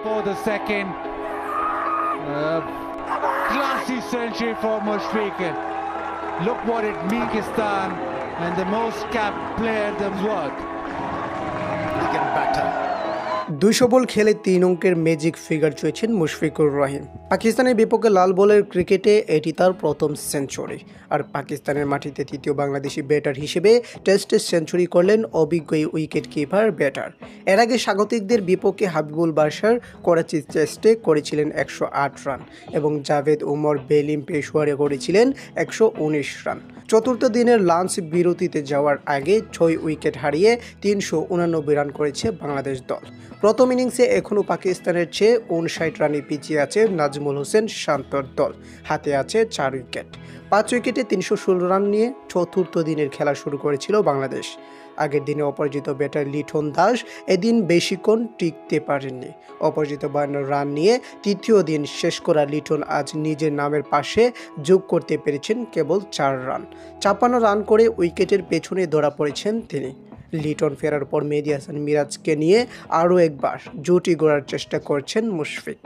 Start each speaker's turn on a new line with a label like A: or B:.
A: for the second. Classy century for Mushfiq. Look what it means, Pakistan, and the most capped player in the world.
B: He's getting better.
C: 200 বল খেলে 3 অঙ্কের magic figure ছুঁয়েছেন Mushfiqur Rahim. পাকিস্তানের বিপক্ষে লাল বলের ক্রিকেটে এটি তার প্রথম সেঞ্চুরি। আর পাকিস্তানের মাটিতে তৃতীয় বাংলাদেশি ব্যাটার হিসেবে টেস্টে সেঞ্চুরি করলেন অভিজ্ঞ উইকেট কিপার ব্যাটার। এর আগে স্বাগতিকদের বিপক্ষে হাবিবুল বাশার করাচি টেস্টে করেছিলেন 108 রান এবং জাভেদ উমর বেলিম পেশোয়ারে করেছিলেন 119 রান। চতুর্থ দিনের লাঞ্চ বিরতিতে যাওয়ার আগে 6 উইকেট হারিয়ে 389 রান করেছে বাংলাদেশ দল। প্রথম ইনিংসে এখনও পাকিস্তানের চেয়ে 59 রানে পিছিয়ে আছে নাজমুল হোসেন শান্তর দল। হাতে আছে 4 উইকেট। 5 উইকেটে 316 রান নিয়ে চতুর্থ দিনের খেলা শুরু করেছিল বাংলাদেশ। আগের দিনে অপরাজিত ব্যাটার লিটন দাস এদিন বেশিক্ষণ টিকতে পারেননি। অপরাজিত 52 রান নিয়ে তৃতীয় দিন শেষ করা লিটন আজ নিজের নামের পাশে যোগ করতে পেরেছেন কেবল 4 রান। 56 রান করে উইকেটের পেছনে ধরা পড়েছেন তিনি। লিটন ফেরার পর মেহেদী হাসান মিরাজকে নিয়ে আরও একবার জুটি গড়ার চেষ্টা করছেন মুশফিক।